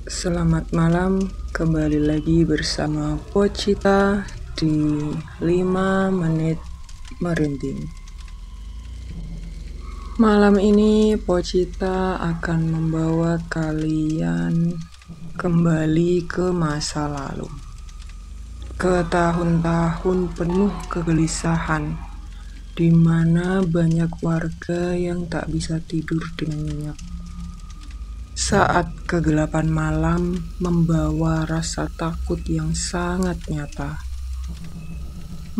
Selamat malam, kembali lagi bersama Pochita di 5 menit merinding. Malam ini Pochita akan membawa kalian kembali ke masa lalu, ke tahun-tahun penuh kegelisahan, di mana banyak warga yang tak bisa tidur dengan nyenyak. Saat kegelapan malam membawa rasa takut yang sangat nyata.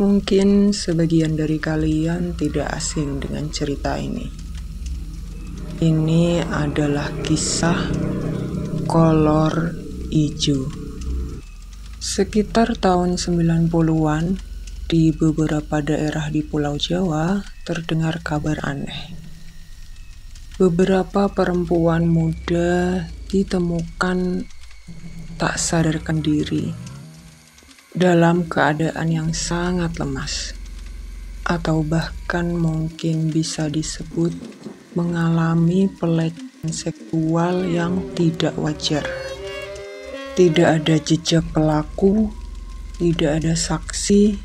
Mungkin sebagian dari kalian tidak asing dengan cerita ini. Ini adalah kisah kolor ijo. Sekitar tahun 90-an, di beberapa daerah di Pulau Jawa terdengar kabar aneh. Beberapa perempuan muda ditemukan tak sadarkan diri dalam keadaan yang sangat lemas, atau bahkan mungkin bisa disebut mengalami pelecehan seksual yang tidak wajar. Tidak ada jejak pelaku, tidak ada saksi,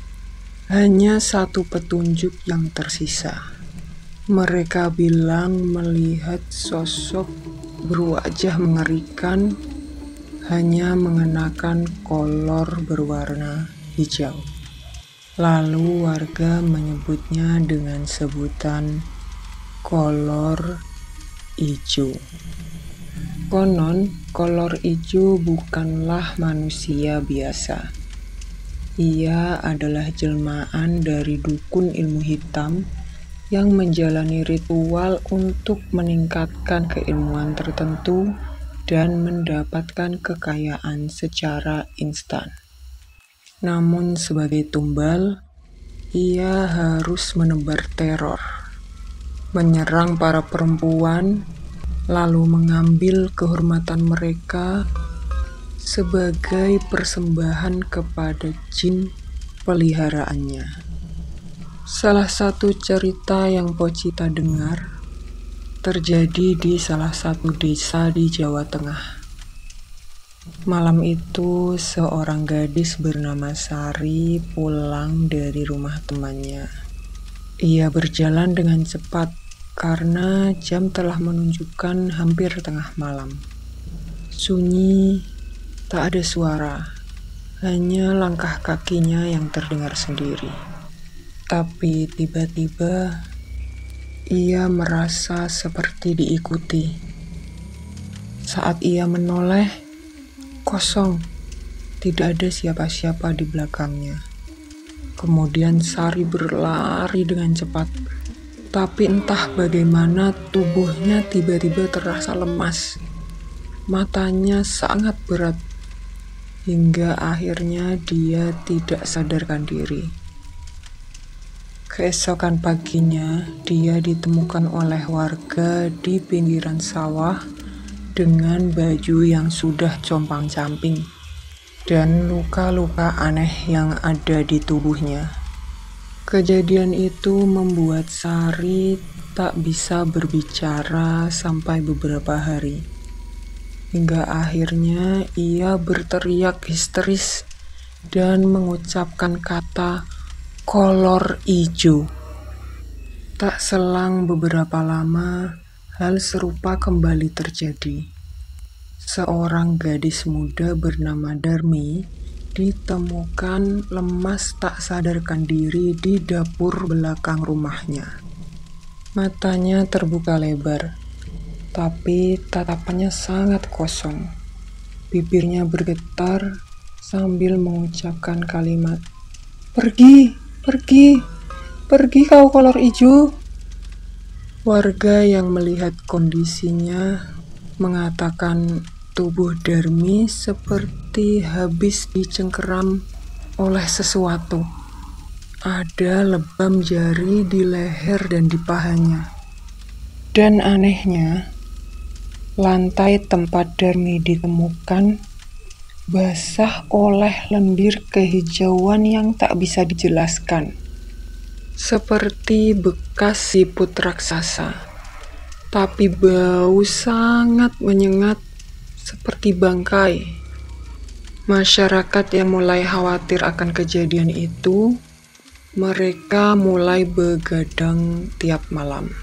hanya satu petunjuk yang tersisa. Mereka bilang melihat sosok berwajah mengerikan, hanya mengenakan kolor berwarna hijau. Lalu warga menyebutnya dengan sebutan kolor ijo. Konon, kolor ijo bukanlah manusia biasa. Ia adalah jelmaan dari dukun ilmu hitam yang menjalani ritual untuk meningkatkan keilmuan tertentu dan mendapatkan kekayaan secara instan. Namun sebagai tumbal, ia harus menebar teror, menyerang para perempuan, lalu mengambil kehormatan mereka sebagai persembahan kepada jin peliharaannya. Salah satu cerita yang Pochita dengar terjadi di salah satu desa di Jawa Tengah. Malam itu, seorang gadis bernama Sari pulang dari rumah temannya. Ia berjalan dengan cepat karena jam telah menunjukkan hampir tengah malam. Sunyi, tak ada suara, hanya langkah kakinya yang terdengar sendiri. Tapi tiba-tiba ia merasa seperti diikuti. Saat ia menoleh, kosong, tidak ada siapa-siapa di belakangnya. Kemudian Sari berlari dengan cepat, tapi entah bagaimana tubuhnya tiba-tiba terasa lemas. Matanya sangat berat, hingga akhirnya dia tidak sadarkan diri. Keesokan paginya, dia ditemukan oleh warga di pinggiran sawah dengan baju yang sudah compang-camping dan luka-luka aneh yang ada di tubuhnya. Kejadian itu membuat Sari tak bisa berbicara sampai beberapa hari. Hingga akhirnya ia berteriak histeris dan mengucapkan kata kolor ijo. Tak selang beberapa lama, hal serupa kembali terjadi. Seorang gadis muda bernama Darmi ditemukan lemas tak sadarkan diri di dapur belakang rumahnya. Matanya terbuka lebar, tapi tatapannya sangat kosong. Bibirnya bergetar sambil mengucapkan kalimat, "Pergi! Pergi, pergi kau kolor ijo." Warga yang melihat kondisinya mengatakan tubuh Darmi seperti habis dicengkeram oleh sesuatu. Ada lebam jari di leher dan di pahanya. Dan anehnya, lantai tempat Darmi ditemukan basah oleh lendir kehijauan yang tak bisa dijelaskan, seperti bekas siput raksasa. Tapi bau sangat menyengat seperti bangkai. Masyarakat yang mulai khawatir akan kejadian itu, mereka mulai begadang tiap malam,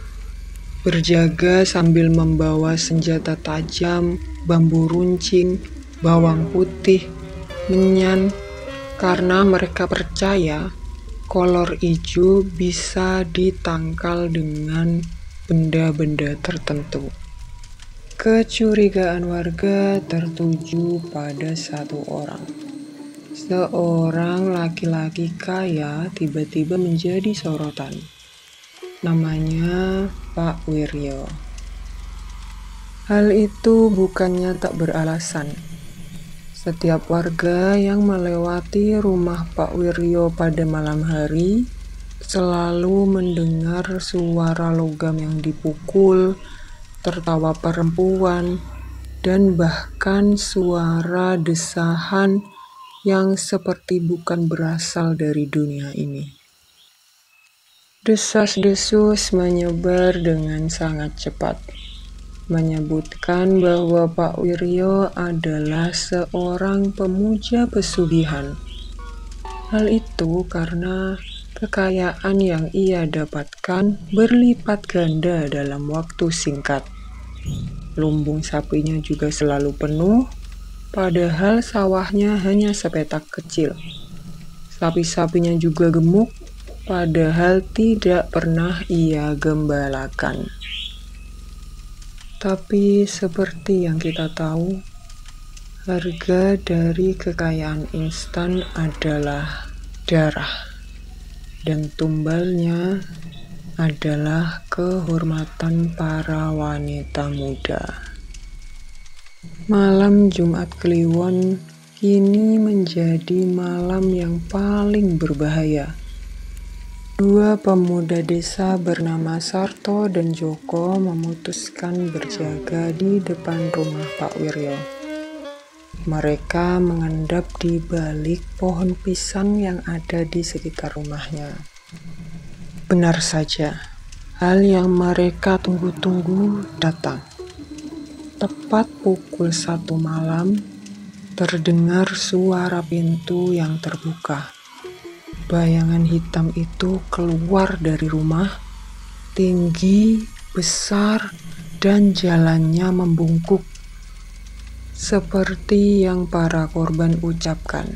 berjaga sambil membawa senjata tajam, bambu runcing, bawang putih, menyan, karena mereka percaya kolor ijo bisa ditangkal dengan benda-benda tertentu. Kecurigaan warga tertuju pada satu orang. Seorang laki-laki kaya tiba-tiba menjadi sorotan. Namanya Pak Wiryo. Hal itu bukannya tak beralasan. Setiap warga yang melewati rumah Pak Wiryo pada malam hari selalu mendengar suara logam yang dipukul, tertawa perempuan, dan bahkan suara desahan yang seperti bukan berasal dari dunia ini. Desas-desus menyebar dengan sangat cepat, menyebutkan bahwa Pak Wiryo adalah seorang pemuja pesugihan. Hal itu karena kekayaan yang ia dapatkan berlipat ganda dalam waktu singkat. Lumbung sapinya juga selalu penuh, padahal sawahnya hanya sepetak kecil. Sapi-sapinya juga gemuk, padahal tidak pernah ia gembalakan. Tapi seperti yang kita tahu, harga dari kekayaan instan adalah darah, dan tumbalnya adalah kehormatan para wanita muda. Malam Jumat Kliwon kini menjadi malam yang paling berbahaya. Dua pemuda desa bernama Sarto dan Joko memutuskan berjaga di depan rumah Pak Wiryo. Mereka mengendap di balik pohon pisang yang ada di sekitar rumahnya. Benar saja, hal yang mereka tunggu-tunggu datang. Tepat pukul 1 malam, terdengar suara pintu yang terbuka. Bayangan hitam itu keluar dari rumah, tinggi, besar, dan jalannya membungkuk. Seperti yang para korban ucapkan.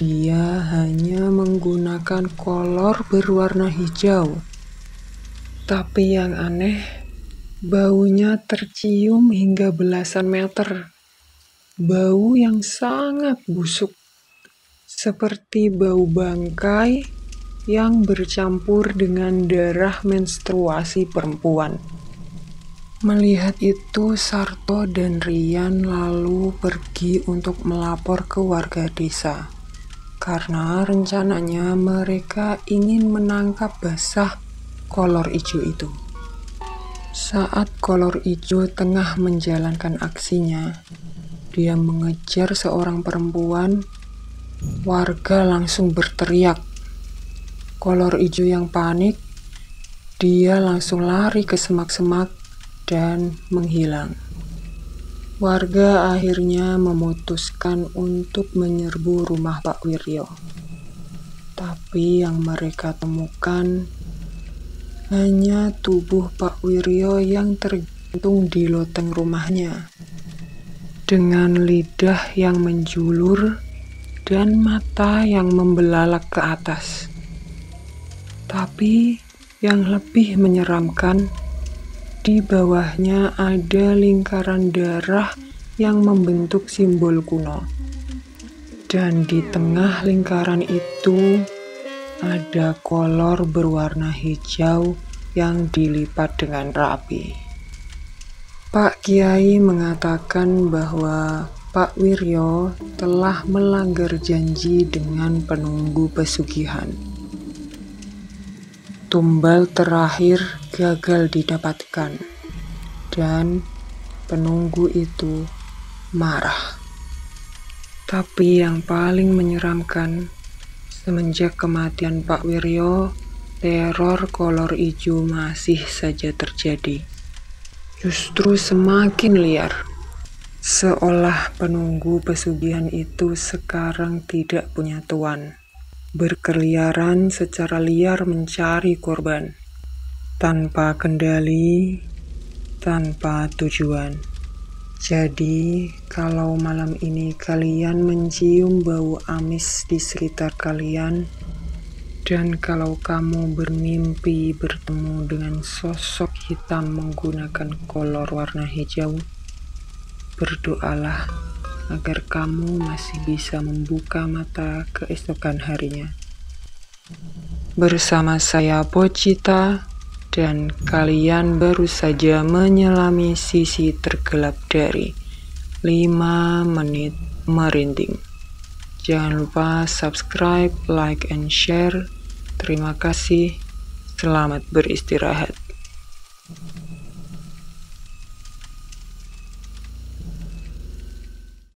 Dia hanya menggunakan kolor berwarna hijau. Tapi yang aneh, baunya tercium hingga belasan meter. Bau yang sangat busuk. Seperti bau bangkai yang bercampur dengan darah menstruasi perempuan. Melihat itu, Sarto dan Rian lalu pergi untuk melapor ke warga desa. Karena rencananya mereka ingin menangkap basah kolor ijo itu. Saat kolor ijo tengah menjalankan aksinya, dia mengejar seorang perempuan. Warga langsung berteriak. Kolor ijo yang panik, dia langsung lari ke semak-semak dan menghilang. Warga akhirnya memutuskan untuk menyerbu rumah Pak Wiryo. Tapi yang mereka temukan hanya tubuh Pak Wiryo yang tergantung di loteng rumahnya, dengan lidah yang menjulur dan mata yang membelalak ke atas. Tapi yang lebih menyeramkan, di bawahnya ada lingkaran darah yang membentuk simbol kuno. Dan di tengah lingkaran itu ada kolor berwarna hijau yang dilipat dengan rapi. Pak Kiai mengatakan bahwa Pak Wiryo telah melanggar janji dengan penunggu pesugihan. Tumbal terakhir gagal didapatkan, dan penunggu itu marah. Tapi yang paling menyeramkan, semenjak kematian Pak Wiryo, teror kolor ijo masih saja terjadi. Justru semakin liar. Seolah penunggu pesugihan itu sekarang tidak punya tuan, berkeliaran secara liar mencari korban, tanpa kendali, tanpa tujuan. Jadi, kalau malam ini kalian mencium bau amis di sekitar kalian, dan kalau kamu bermimpi bertemu dengan sosok hitam menggunakan kolor warna hijau, berdoalah agar kamu masih bisa membuka mata keesokan harinya. Bersama saya Pochita, dan kalian baru saja menyelami sisi tergelap dari 5 menit merinding. Jangan lupa subscribe, like, and share. Terima kasih. Selamat beristirahat.